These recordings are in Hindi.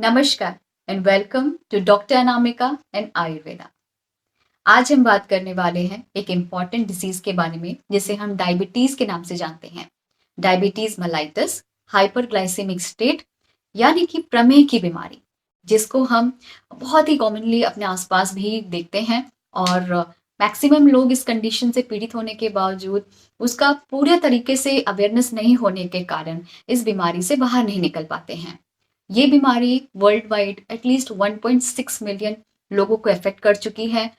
नमस्कार and welcome to doctor Anamika and Ayurveda. आज हम बात करने वाले हैं एक इम्पॉर्टेंट डिसीज के बारे में जिसे हम डायबिटीज के नाम से जानते हैं। डायबिटीज मेलाइटस, हाइपरग्लाइसेमिक स्टेट यानी कि प्रमेह की बीमारी, जिसको हम बहुत ही कॉमनली अपने आसपास भी देखते हैं और मैक्सिमम लोग इस कंडीशन से पीड़ित होने के बावजूद उसका पूरे तरीके से अवेयरनेस नहीं होने के कारण इस बीमारी से बाहर नहीं निकल पाते हैं। ये बीमारी वर्ल्ड वाइड एटलीस्ट 1.6 मिलियन लोगों को अफेक्ट कर चुकी है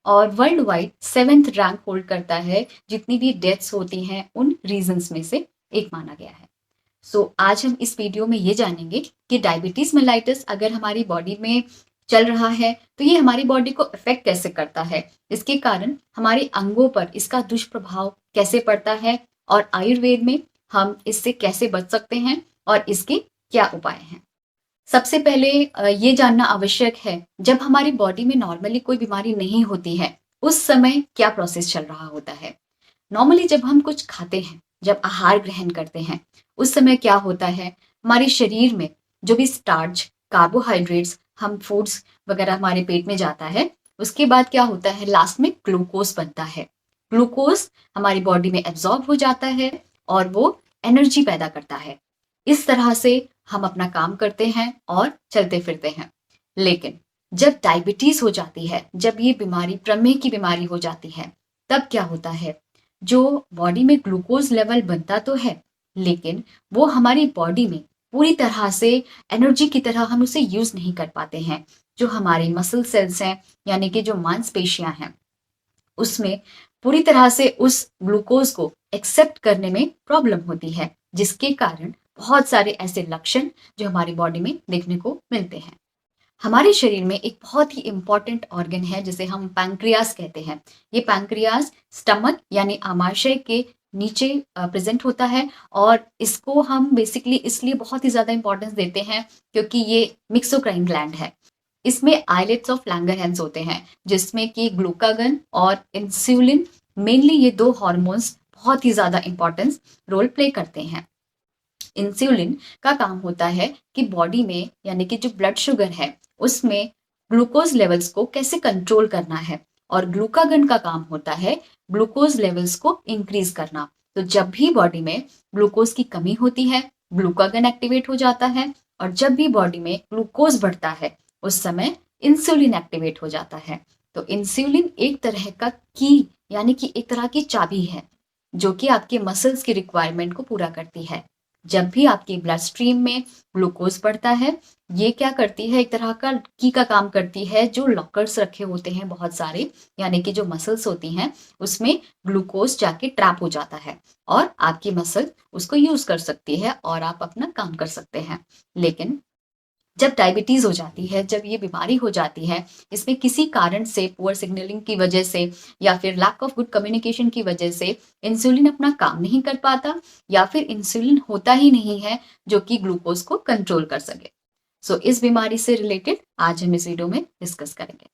और world wide 7th rank hold करता है जितनी भी डेथ्स होती हैं उन रीजंस में से एक माना गया है। आज हम इस वीडियो में ये जानेंगे कि डायबिटीज मेलाइटिस अगर हमारी बॉडी में चल रहा है तो ये हमारी बॉडी को अफेक्ट कैसे करता है, इसके कारण हमारे अंगों पर इसका दुष्प्रभाव कैसे पड़ता है और आयुर्वेद में हम इससे कैसे बच सकते हैं और इसके क्या उपाय हैं। सबसे पहले ये जानना आवश्यक है, जब हमारी बॉडी में नॉर्मली कोई बीमारी नहीं होती है उस समय क्या प्रोसेस चल रहा होता है। नॉर्मली जब हम कुछ खाते हैं, जब आहार ग्रहण करते हैं, उस समय क्या होता है, हमारे शरीर में जो भी स्टार्च, कार्बोहाइड्रेट्स, हम फूड्स वगैरह हमारे पेट में जाता है, उसके बाद क्या होता है, लास्ट में ग्लूकोज बनता है। ग्लूकोज हमारी बॉडी में एब्जॉर्ब हो जाता है और वो एनर्जी पैदा करता है। इस तरह से हम अपना काम करते हैं और चलते फिरते हैं। लेकिन जब डायबिटीज हो जाती है, जब ये बीमारी प्रमेह की बीमारी हो जाती है, तब क्या होता है, जो बॉडी में ग्लूकोज लेवल बनता तो है लेकिन वो हमारी बॉडी में पूरी तरह से एनर्जी की तरह हम उसे यूज नहीं कर पाते हैं। जो हमारे मसल सेल्स हैं यानी कि जो मांसपेशियां हैं, उसमें पूरी तरह से उस ग्लूकोज को एक्सेप्ट करने में प्रॉब्लम होती है, जिसके कारण बहुत सारे ऐसे लक्षण जो हमारी बॉडी में देखने को मिलते हैं। हमारे शरीर में एक बहुत ही इंपॉर्टेंट ऑर्गन है जिसे हम पैंक्रियास कहते हैं। ये पैंक्रियास स्टमक यानी आमाशय के नीचे प्रेजेंट होता है और इसको हम बेसिकली इसलिए बहुत ही ज्यादा इंपॉर्टेंस देते हैं क्योंकि ये मिक्सोक्राइन ग्लैंड है। इसमें आइलेट्स ऑफ लैंगरहैंस होते हैं जिसमें कि ग्लूकागन और इंसुलिन, मेनली ये दो हार्मोन्स बहुत ही ज्यादा इंपॉर्टेंस रोल प्ले करते हैं। इंसुलिन का काम होता है कि बॉडी में यानी कि जो ब्लड शुगर है उसमें ग्लूकोज लेवल्स को कैसे कंट्रोल करना है और ग्लूकागन का काम होता है ग्लूकोज लेवल्स को इंक्रीज करना। तो जब भी बॉडी में ग्लूकोज की कमी होती है, ग्लूकागन एक्टिवेट हो जाता है और जब भी बॉडी में ग्लूकोज बढ़ता है उस समय इंसुलिन एक्टिवेट हो जाता है। तो इंसुलिन एक तरह का की यानी कि एक तरह की चाबी है जो कि आपके मसल्स की रिक्वायरमेंट को पूरा करती है। जब भी आपकी ब्लड स्ट्रीम में ग्लूकोज बढ़ता है, ये क्या करती है, एक तरह का की का काम करती है। जो लॉकर्स रखे होते हैं बहुत सारे यानी कि जो मसल्स होती हैं उसमें ग्लूकोज जाके ट्रैप हो जाता है और आपकी मसल उसको यूज कर सकती है और आप अपना काम कर सकते हैं। लेकिन जब डायबिटीज हो जाती है, जब ये बीमारी हो जाती है, इसमें किसी कारण से पुअर सिग्नलिंग की वजह से या फिर लैक ऑफ गुड कम्युनिकेशन की वजह से इंसुलिन अपना काम नहीं कर पाता या फिर इंसुलिन होता ही नहीं है जो कि ग्लूकोज को कंट्रोल कर सके। इस बीमारी से रिलेटेड आज हम इस वीडियो में डिस्कस करेंगे।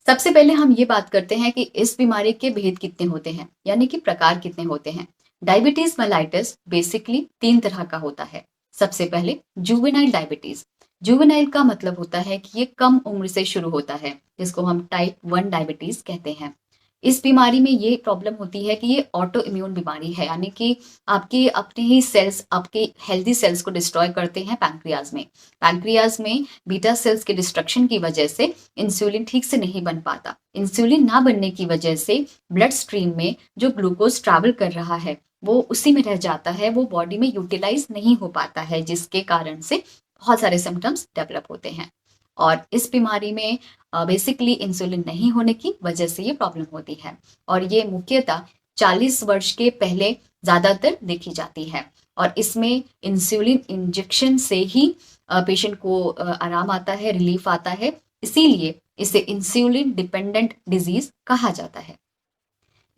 सबसे पहले हम ये बात करते हैं कि इस बीमारी के भेद कितने होते हैं यानी कि प्रकार कितने होते हैं। डायबिटीज मेलाइटिस बेसिकली 3 तरह का होता है। सबसे पहले जुवेनाइल डायबिटीज। जुवेनाइल का मतलब होता है कि ये कम उम्र से शुरू होता है, जिसको हम टाइप 1 डायबिटीज कहते हैं। इस बीमारी में ये प्रॉब्लम होती है कि ये ऑटो इम्यून बीमारी है यानी कि आपके अपने ही सेल्स आपके हेल्दी सेल्स को डिस्ट्रॉय करते हैं पैंक्रियाज में। पैंक्रियाज में बीटा सेल्स के डिस्ट्रक्शन की वजह से इंसुलिन ठीक से नहीं बन पाता। इंसुलिन ना बनने की वजह से ब्लड स्ट्रीम में जो ग्लूकोज ट्रैवल कर रहा है वो उसी में रह जाता है, वो बॉडी में यूटिलाइज नहीं हो पाता है, जिसके कारण से बहुत सारे सिम्टम्स डेवलप होते हैं। और इस बीमारी में बेसिकली इंसुलिन नहीं होने की वजह से ये प्रॉब्लम होती है और ये मुख्यतः 40 वर्ष के पहले ज्यादातर देखी जाती है और इसमें इंसुलिन इंजेक्शन से ही पेशेंट को आराम आता है, रिलीफ आता है, इसीलिए इसे इंसुलिन डिपेंडेंट डिजीज कहा जाता है।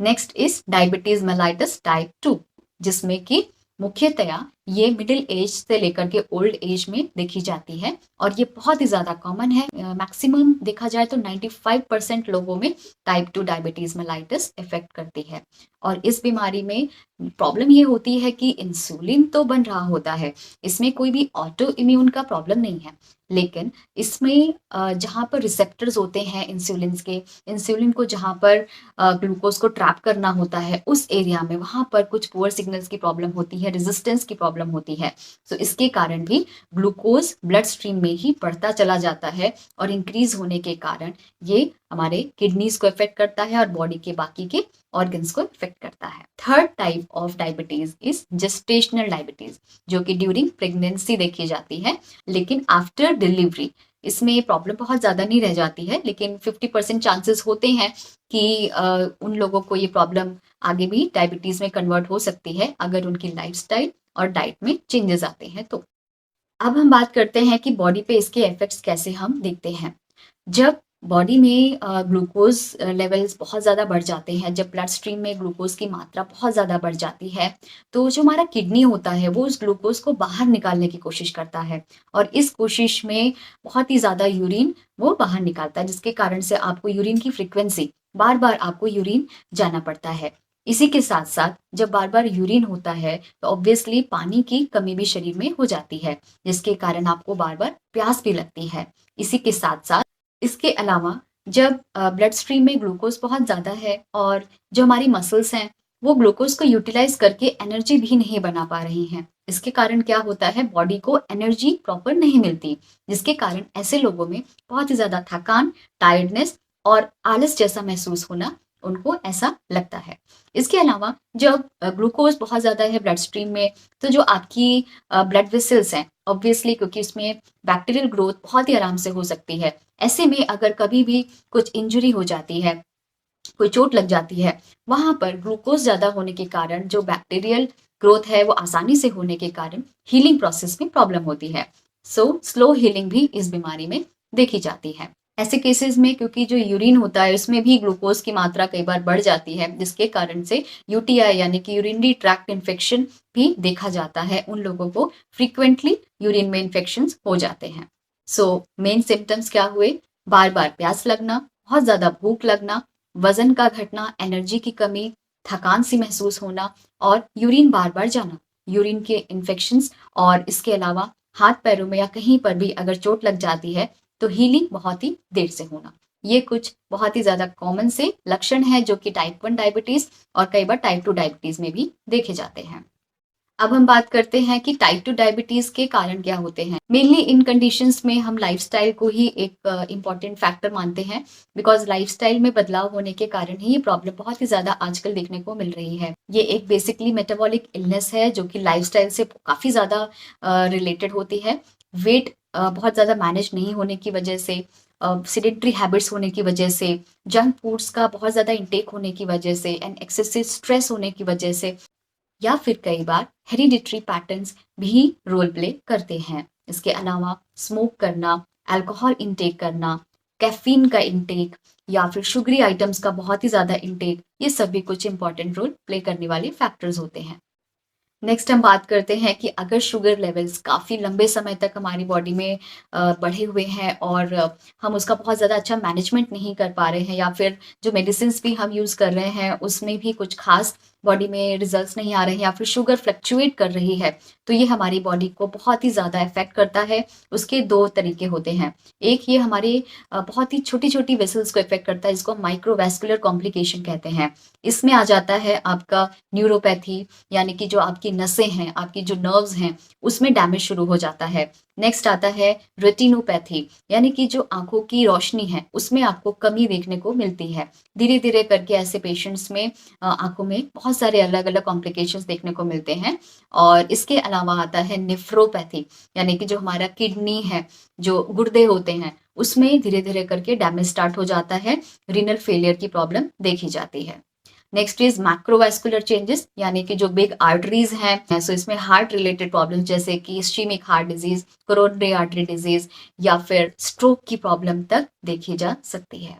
Next is diabetes mellitus type 2, जिसमें कि मुख्यतया ये मिडिल एज से लेकर के ओल्ड एज में देखी जाती है और ये बहुत ही ज़्यादा कॉमन है। मैक्सिमम देखा जाए तो 95% लोगों में टाइप 2 डायबिटीज़ मेलाइटिस इफेक्ट करती है। और इस बीमारी में प्रॉब्लम ये होती है कि इंसुलिन तो बन रहा होता है, इसमें कोई भी ऑटो इम्यून का प्रॉब्लम नहीं है, लेकिन इसमें जहाँ पर रिसेप्टर्स होते हैं इंसुलिन को जहाँ पर ग्लूकोज को ट्रैप करना होता है उस एरिया में, वहाँ पर कुछ पुअर सिग्नल्स की प्रॉब्लम होती है, रेजिस्टेंस की प्रॉब्लम होती है। सो इसके कारण भी ग्लूकोज ब्लड स्ट्रीम में ही बढ़ता चला जाता है और इंक्रीज होने के कारण ये हमारे किडनीज को इफेक्ट करता है और बॉडी के बाकी के ऑर्गन्स को इफेक्ट करता है। Third type of diabetes is gestational diabetes, जो कि ड्यूरिंग प्रेगनेंसी देखी जाती है, लेकिन आफ्टर डिलीवरी इसमें प्रॉब्लम बहुत ज़्यादा नहीं रह जाती है, लेकिन 50% चांसेस होते हैं कि उन लोगों को ये प्रॉब्लम आगे भी डायबिटीज़ में कन्वर्ट हो सकती है अगर उनकी लाइफस्टाइल और डाइट में चेंजेस आते हैं तो। अब हम बात करते हैं कि बॉडी पे इसके इफेक्ट्स कैसे हम देखते हैं। जब बॉडी में ग्लूकोज लेवल्स बहुत ज़्यादा बढ़ जाते हैं, जब ब्लड स्ट्रीम में ग्लूकोज की मात्रा बहुत ज़्यादा बढ़ जाती है, तो जो हमारा किडनी होता है वो उस ग्लूकोज को बाहर निकालने की कोशिश करता है और इस कोशिश में बहुत ही ज़्यादा यूरिन वो बाहर निकालता है, जिसके कारण से आपको यूरिन की फ्रिक्वेंसी, बार बार आपको यूरिन जाना पड़ता है। इसी के साथ साथ जब बार बार यूरिन होता है तो ऑब्वियसली पानी की कमी भी शरीर में हो जाती है, जिसके कारण आपको बार बार प्यास भी लगती है। इसी के साथ साथ इसके अलावा जब ब्लड स्ट्रीम में ग्लूकोज बहुत ज़्यादा है और जो हमारी मसल्स हैं वो ग्लूकोज को यूटिलाइज करके एनर्जी भी नहीं बना पा रही हैं, इसके कारण क्या होता है, बॉडी को एनर्जी प्रॉपर नहीं मिलती, जिसके कारण ऐसे लोगों में बहुत ही ज़्यादा थकान, टायर्डनेस और आलस जैसा महसूस होना उनको ऐसा लगता है। इसके अलावा जब ग्लूकोज बहुत ज़्यादा है ब्लड स्ट्रीम में, तो जो आपकी ब्लड वेसल्स हैं, ऑब्वियसली क्योंकि इसमें बैक्टीरियल ग्रोथ बहुत ही आराम से हो सकती है, ऐसे में अगर कभी भी कुछ इंजरी हो जाती है, कोई चोट लग जाती है, वहां पर ग्लूकोज ज़्यादा होने के कारण जो बैक्टीरियल ग्रोथ है वो आसानी से होने के कारण हीलिंग प्रोसेस में प्रॉब्लम होती है। सो स्लो हीलिंग भी इस बीमारी में देखी जाती है। ऐसे केसेस में क्योंकि जो यूरिन होता है उसमें भी ग्लूकोज की मात्रा कई बार बढ़ जाती है, जिसके कारण से यूटीआई यानी कि यूरिनरी ट्रैक्ट इन्फेक्शन भी देखा जाता है। उन लोगों को फ्रीक्वेंटली यूरिन में इन्फेक्शन हो जाते हैं। सो मेन सिम्टम्स क्या हुए, बार बार प्यास लगना, बहुत ज़्यादा भूख लगना, वजन का घटना, एनर्जी की कमी, थकान सी महसूस होना और यूरिन बार बार जाना, यूरिन के इन्फेक्शंस, और इसके अलावा हाथ पैरों में या कहीं पर भी अगर चोट लग जाती है तो हीलिंग बहुत ही देर से होना। ये कुछ बहुत ही ज़्यादा कॉमन से लक्षण हैं जो कि टाइप 1 डायबिटीज़ और कई बार टाइप 2 डायबिटीज़ में भी देखे जाते हैं। अब हम बात करते हैं कि टाइप 2 डायबिटीज के कारण क्या होते हैं। मेनली इन कंडीशंस में हम लाइफस्टाइल को ही एक इम्पॉर्टेंट फैक्टर मानते हैं, बिकॉज लाइफस्टाइल में बदलाव होने के कारण ही ये प्रॉब्लम बहुत ही ज्यादा आजकल देखने को मिल रही है। ये एक बेसिकली मेटाबॉलिक इलनेस है जो कि लाइफस्टाइल से काफी ज्यादा रिलेटेड होती है। वेट बहुत ज्यादा मैनेज नहीं होने की वजह से, सिडेंट्री हैबिट्स होने की वजह से, जंक फूड्स का बहुत ज्यादा इंटेक होने की वजह से एंड एक्सेसिव स्ट्रेस होने की वजह से, या फिर कई बार हेरिडिटरी पैटर्न्स भी रोल प्ले करते हैं। इसके अलावा स्मोक करना, अल्कोहल इंटेक करना, कैफीन का इंटेक या फिर शुगरी आइटम्स का बहुत ही ज़्यादा इंटेक, ये सभी कुछ इंपॉर्टेंट रोल प्ले करने वाले फैक्टर्स होते हैं। नेक्स्ट हम बात करते हैं कि अगर शुगर लेवल्स काफ़ी लंबे समय तक हमारी बॉडी में बढ़े हुए हैं और हम उसका बहुत ज़्यादा अच्छा मैनेजमेंट नहीं कर पा रहे हैं, या फिर जो मेडिसिन भी हम यूज़ कर रहे हैं उसमें भी कुछ खास बॉडी में रिजल्ट्स नहीं आ रहे हैं, या फिर शुगर फ्लक्चुएट कर रही है, तो ये हमारी बॉडी को बहुत ही ज़्यादा इफेक्ट करता है। उसके दो तरीके होते हैं। एक ये हमारे बहुत ही छोटी छोटी वेसल्स को इफेक्ट करता है, जिसको माइक्रोवैस्कुलर कॉम्प्लिकेशन कहते हैं। इसमें आ जाता है आपका न्यूरोपैथी, यानी कि जो आपकी नसें हैं, आपकी जो नर्व्स हैं, उसमें डैमेज शुरू हो जाता है। नेक्स्ट आता है रेटिनोपैथी, यानी कि जो आंखों की रोशनी है उसमें आपको कमी देखने को मिलती है। धीरे धीरे करके ऐसे पेशेंट्स में आंखों में बहुत सारे अलग अलग कॉम्प्लिकेशंस देखने को मिलते हैं। और इसके अलावा आता है नेफ्रोपैथी, यानी कि जो हमारा किडनी है, जो गुर्दे होते हैं, उसमें धीरे धीरे करके डैमेज स्टार्ट हो जाता है, रीनल फेलियर की प्रॉब्लम देखी जाती है। नेक्स्ट इज मैक्रोवैस्कुलर चेंजेस, यानी कि जो बिग आर्टरीज हैं, सो इसमें हार्ट रिलेटेड प्रॉब्लम जैसे कि ischaemic heart disease, coronary artery disease या फिर स्ट्रोक की प्रॉब्लम तक देखी जा सकती है।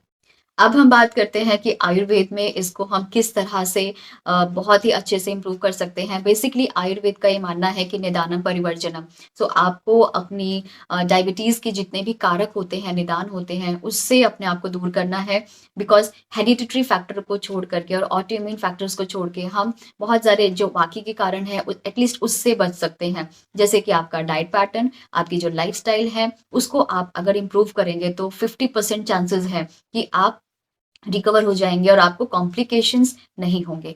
अब हम बात करते हैं कि आयुर्वेद में इसको हम किस तरह से बहुत ही अच्छे से इम्प्रूव कर सकते हैं। बेसिकली आयुर्वेद का ये मानना है कि निदानम परिवर्जनम। सो आपको अपनी डायबिटीज़ के जितने भी कारक होते हैं, निदान होते हैं, उससे अपने आप को दूर करना है। बिकॉज़ हेरिडिटरी फैक्टर को छोड़ करके और ऑटोइम्यून फैक्टर्स को छोड़ के हम बहुत सारे जो बाकी के कारण हैं एटलीस्ट उससे बच सकते हैं। जैसे कि आपका डाइट पैटर्न, आपकी जो लाइफ़स्टाइल है, उसको आप अगर इम्प्रूव करेंगे तो 50% चांसेस है कि आप रिकवर हो जाएँगे और आपको कॉम्प्लिकेशंस नहीं होंगे।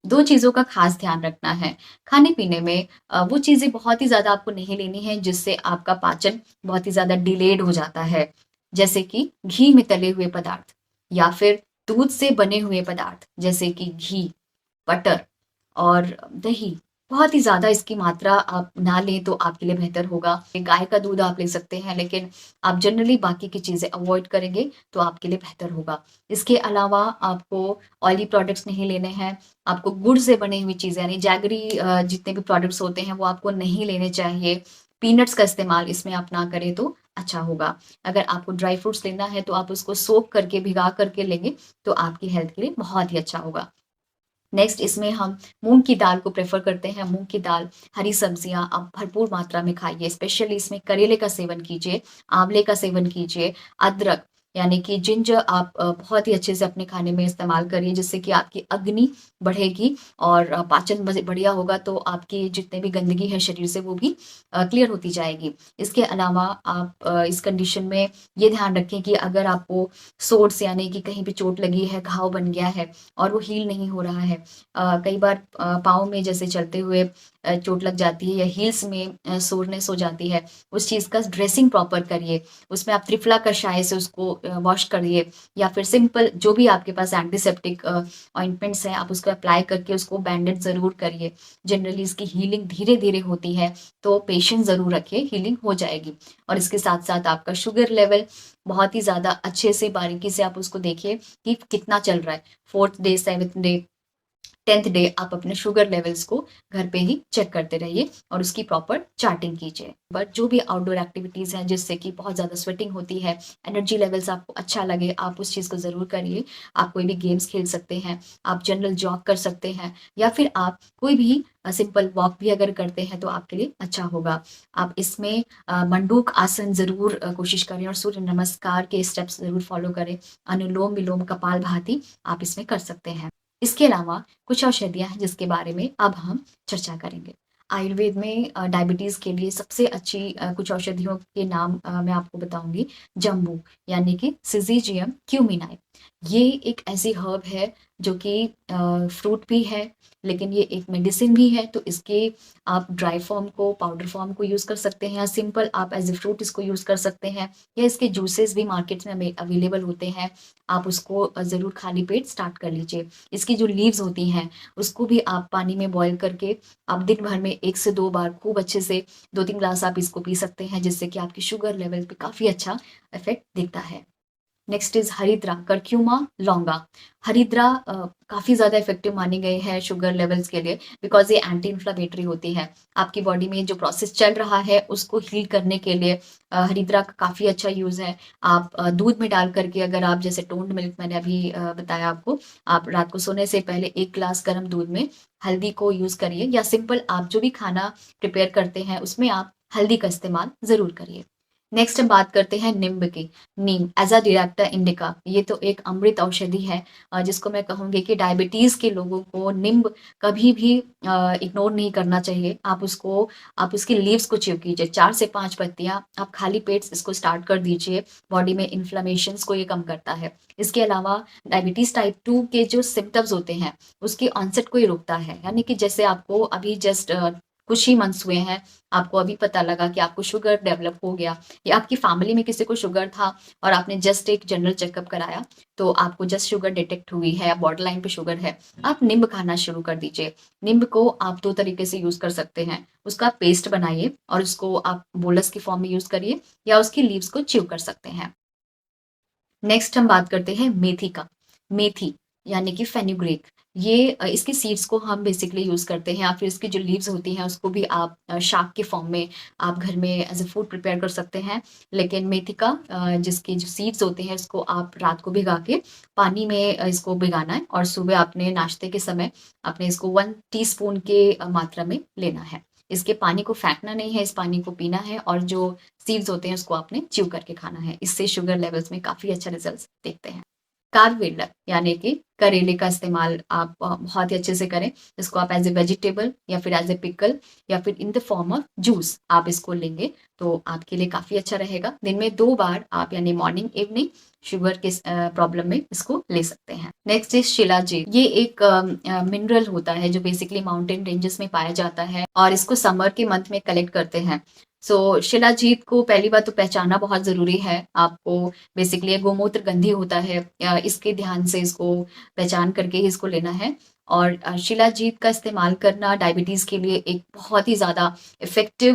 2 चीज़ों का ख़ास ध्यान रखना है। खाने-पीने में वो चीज़ें बहुत ही ज़्यादा आपको नहीं लेनी है जिससे आपका पाचन बहुत ही ज़्यादा डिलेड हो जाता है। जैसे कि घी में तले हुए पदार्थ या फिर दूध से बने हुए पदार्थ जैसे कि घी, बटर और दही। बहुत ही ज़्यादा इसकी मात्रा आप ना लें तो आपके लिए बेहतर होगा। गाय का दूध आप ले सकते हैं लेकिन आप जनरली बाकी की चीज़ें अवॉइड करेंगे तो आपके लिए बेहतर होगा। इसके अलावा आपको ऑयली प्रोडक्ट्स नहीं लेने हैं। आपको गुड़ से बनी हुई चीज़ें यानी जैगरी जितने भी प्रोडक्ट्स होते हैं वो आपको नहीं लेने चाहिए। पीनट्स का इस्तेमाल इसमें आप ना करें तो अच्छा होगा। अगर आपको ड्राई फ्रूट्स लेना है तो आप उसको सोक करके, भिगा करके लेंगे तो आपकी हेल्थ के लिए बहुत ही अच्छा होगा। नेक्स्ट इसमें हम मूँग की दाल को प्रेफ़र करते हैं। मूँग की दाल, हरी सब्जियाँ आप भरपूर मात्रा में खाइए, स्पेशली इसमें करेले का सेवन कीजिए, आँवले का सेवन कीजिए, अदरक यानी कि जिंजर आप बहुत ही अच्छे से अपने खाने में इस्तेमाल करिए जिससे कि आपकी अग्नि बढ़ेगी और पाचन बढ़िया होगा तो आपकी जितने भी गंदगी है शरीर से वो भी क्लियर होती जाएगी। इसके अलावा आप इस कंडीशन में ये ध्यान रखें कि अगर आपको सोर्स यानी कि कहीं पे चोट लगी है, घाव बन गया है और वो हील नहीं हो रहा है। कई बार पाँव में जैसे चलते हुए चोट लग जाती है या हील्स में सोरनेस हो जाती है, उस चीज़ का ड्रेसिंग प्रॉपर करिए। उसमें आप त्रिफला कषाय से उसको वॉश करिए या फिर सिंपल जो भी आपके पास एंटीसेप्टिक ऑइंटमेंट्स हैं, आप उसको अप्लाई करके उसको बैंडेज ज़रूर करिए। जनरली इसकी हीलिंग धीरे-धीरे होती है, तो पेशेंस ज़रूर रखिए, हीलिंग हो जाएगी। और इसके साथ-साथ आपका शुगर लेवल बहुत ही ज़्यादा अच्छे से बारीकी से आप उसको देखिए कि कितना चल रहा है। 4th day, 7th day, 10th day आप अपने शुगर लेवल्स को घर पे ही चेक करते रहिए और उसकी प्रॉपर चार्टिंग कीजिए। बट जो भी आउटडोर एक्टिविटीज़ हैं जिससे कि बहुत ज़्यादा स्वेटिंग होती है, एनर्जी लेवल्स आपको अच्छा लगे, आप उस चीज़ को ज़रूर करिए। आप कोई भी गेम्स खेल सकते हैं, आप जनरल जॉग कर सकते हैं या फिर आप कोई भी सिंपल वॉक भी अगर करते हैं तो आपके लिए अच्छा होगा। आप इसमें मंडूक आसन ज़रूर कोशिश करें और सूर्य नमस्कार के स्टेप्स ज़रूर फॉलो करें। अनुलोम-विलोम, कपालभाति आप इसमें कर सकते हैं। इसके अलावा कुछ औषधियाँ हैं जिसके बारे में अब हम चर्चा करेंगे। आयुर्वेद में डायबिटीज़ के लिए सबसे अच्छी कुछ औषधियों के नाम मैं आपको बताऊँगी। जम्बू यानी कि सिज़िजियम क्यूमिनाई। ये एक ऐसी हर्ब है जो कि फ्रूट भी है, लेकिन ये एक मेडिसिन भी है, तो इसके आप ड्राई फॉर्म को, पाउडर फॉर्म को यूज़ कर सकते हैं या सिंपल आप एज़ अ फ्रूट इसको यूज़ कर सकते हैं या इसके जूसेस भी मार्केट्स में अवेलेबल होते हैं। आप उसको ज़रूर खाली पेट स्टार्ट कर लीजिए। इसकी जो लीव्स होती हैं, उसको भी आप पानी में बॉयल करके आप दिन भर में 1 से 2 बार खूब अच्छे से 2-3 ग्लास आप इसको पी सकते हैं, जिससे कि आपकी शुगर लेवल पे काफ़ी अच्छा इफ़ेक्ट दिखता है। नेक्स्ट इज़ हरिद्रा, करक्यूमा, लौंगा। हरिद्रा काफ़ी ज़्यादा इफ़ेक्टिव मानी गई है शुगर लेवल्स के लिए बिकॉज़ ये एंटी इन्फ्लेमेटरी होती है। आपकी बॉडी में जो प्रोसेस चल रहा है उसको हील करने के लिए हरिद्रा का काफ़ी अच्छा यूज़ है। आप दूध में डाल कर के अगर आप जैसे टोन्ड मिल्क मैंने अभी बताया आपको, आप रात को सोने से पहले 1 ग्लास गर्म दूध में हल्दी को यूज़ करिए या सिंपल आप जो भी खाना प्रिपेयर करते हैं उसमें आप हल्दी का इस्तेमाल ज़रूर करिए। नेक्स्ट हम बात करते हैं नींब की। नीम एज़ अ डिरेक्टा इंडिका, ये तो एक अमृत औषधि है जिसको मैं कहूँगी कि डायबिटीज़ के लोगों को नींब कभी भी इग्नोर नहीं करना चाहिए। आप उसकी लीव्स को च्यू कीजिए, 4 से 5 पत्तियाँ आप खाली पेट इसको स्टार्ट कर दीजिए, बॉडी में इन्फ्लेमेशंस को ये कम करता है। इसके अलावा डायबिटीज़ टाइप 2 के जो सिम्पटम्स होते हैं, उसके ऑनसेट को ये रोकता है। यानी कि जैसे आपको अभी जस्ट कुछ ही मंथ्स हुए हैं, आपको अभी पता लगा कि आपको शुगर डेवलप हो गया या आपकी फैमिली में किसी को शुगर था और आपने जस्ट एक जनरल चेकअप कराया, तो आपको जस्ट शुगर डिटेक्ट हुई है या बॉर्डर लाइन पे शुगर है, आप नींब खाना शुरू कर दीजिए। नींब को आप 2 तरीके से यूज़ कर सकते हैं। उसका पेस्ट बनाइए और उसको आप बोलस की फॉर्म में यूज़ करिए या उसकी लीव्स को च्यू कर सकते हैं। नेक्स्ट हम बात करते हैं मेथी का। मेथी यानी कि फेनुग्रीक, ये इसके सीड्स को हम बेसिकली यूज़ करते हैं, या फिर इसकी जो लीव्स होती हैं उसको भी आप शाक के फॉर्म में आप घर में एज ए फूड प्रिपेयर कर सकते हैं। लेकिन मेथी का जिसके जो सीड्स होते हैं इसको आप रात को भिगा के पानी में इसको भिगाना है, और सुबह आपने नाश्ते के समय आपने इसको 1 टीस्पून के मात्रा में लेना है। इसके पानी को फेंकना नहीं है, इस पानी को पीना है, और जो सीड्स होते हैं उसको आपने च्यू करके खाना है। इससे शुगर लेवल्स में काफ़ी अच्छा रिजल्ट देखते हैं। कार्वेलर यानी कि करेले का इस्तेमाल आप बहुत ही अच्छे से करें। इसको आप एज ए वेजिटेबल या फिर एज ए पिकल या फिर in the form of juice आप इसको लेंगे तो आपके लिए काफ़ी अच्छा रहेगा। दिन में 2 बार आप यानी मॉर्निंग इवनिंग शुगर के प्रॉब्लम में इसको ले सकते हैं। Next is shilajit. ये एक मिनरल होता है जो बेसिकली माउंटेन रेंजेस में पाया जाता है, और इसको समर के मंथ में कलेक्ट करते हैं। शिलाजीत को पहली बात तो पहचानना बहुत ज़रूरी है आपको। बेसिकली ये गोमूत्र गंधी होता है, इसके ध्यान से इसको पहचान करके ही इसको लेना है। और शिलाजीत का इस्तेमाल करना डायबिटीज़ के लिए एक बहुत ही ज़्यादा इफ़ेक्टिव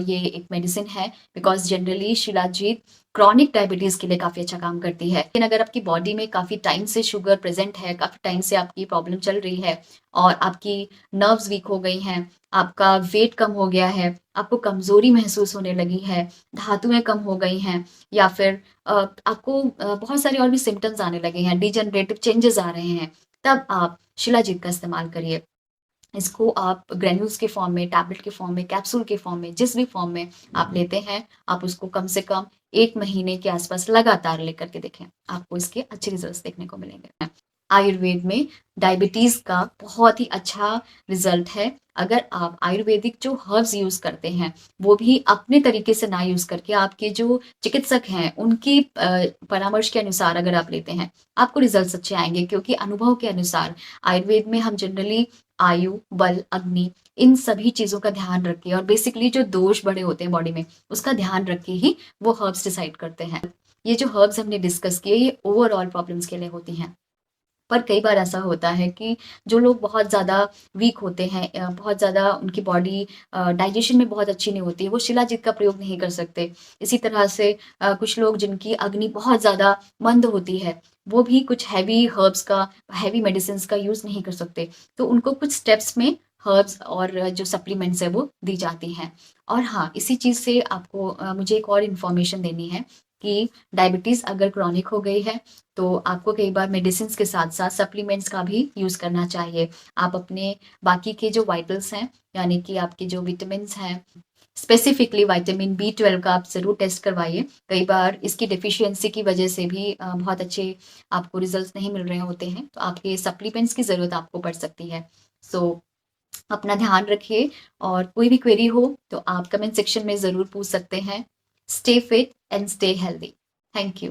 ये एक मेडिसिन है, because generally shilajit chronic diabetes के लिए काफ़ी अच्छा काम करती है। लेकिन अगर आपकी बॉडी में काफ़ी टाइम से शुगर प्रेज़ेंट है, काफ़ी टाइम से आपकी प्रॉब्लम चल रही है, और आपकी नर्व्स वीक हो गई हैं, आपका वेट कम हो गया है, आपको कमज़ोरी महसूस होने लगी है, धातुएँ कम हो गई हैं, या फिर आपको बहुत सारे और भी सिम्पटम्स आने लगे हैं, डिजेनरेटिव चेंजेस आ रहे हैं, तब आप शिलाजीत का इस्तेमाल करिए। इसको आप ग्रैन्यूल्स के फॉर्म में, टैबलेट के फॉर्म में, कैप्सूल के फॉर्म में, जिस भी फॉर्म में आप लेते हैं, आप उसको कम से कम 1 महीने के आसपास लगातार लेकर के देखें। आपको इसके अच्छे रिजल्ट्स देखने को मिलेंगे। आयुर्वेद में डायबिटीज़ का बहुत ही अच्छा रिजल्ट है। अगर आप आयुर्वेदिक जो हर्ब्स यूज़ करते हैं, वो भी अपने तरीके से ना यूज़ करके आपके जो चिकित्सक हैं, उनकी परामर्श के अनुसार अगर आप लेते हैं, आपको रिजल्ट्स अच्छे आएँगे, क्योंकि अनुभव के अनुसार आयुर्वेद में हम जनरली आयु, बल, अग्नि इन सभी चीज़ों का ध्यान रख के, और बेसिकली जो दोष बड़े होते हैं बॉडी में, उसका ध्यान रख के ही वो हर्ब्स डिसाइड करते हैं। ये जो हर्ब्स हमने डिस्कस किए, ये ओवरऑल प्रॉब्लम्स के लिए होती हैं। पर कई बार ऐसा होता है कि जो लोग बहुत ज़्यादा वीक होते हैं, बहुत ज़्यादा उनकी बॉडी डाइजेशन में बहुत अच्छी नहीं होती है, वो शिलाजीत का प्रयोग नहीं कर सकते। इसी तरह से कुछ लोग जिनकी अग्नि बहुत ज़्यादा मंद होती है, वो भी कुछ हैवी हर्ब्स का, हैवी मेडिसिन्स का यूज़ नहीं कर सकते। तो उनको कुछ स्टेप्स में हर्ब्स और जो सप्लीमेंट्स है वो दी जाती हैं। और हाँ, इसी चीज़ से आपको मुझे एक और इन्फॉर्मेशन देनी है कि डायबिटीज़ अगर क्रॉनिक हो गई है, तो आपको कई बार मेडिसिन्स के साथ-साथ सप्लीमेंट्स का भी यूज़ करना चाहिए। आप अपने बाकी के जो वाइटल्स हैं, यानी कि आपके जो विटामिन्स हैं, स्पेसिफिकली विटामिन बी 12 का आप ज़रूर टेस्ट करवाइए। कई बार इसकी डेफिशिएंसी की वजह से भी बहुत अच्छे आपको रिजल्ट्स नहीं मिल रहे होते हैं, तो आपके सप्लीमेंट्स की ज़रूरत आपको पड़ सकती है। सो अपना ध्यान रखिए, और कोई भी क्वेरी हो तो आप कमेंट सेक्शन में ज़रूर पूछ सकते हैं। Stay fit and stay healthy. Thank you.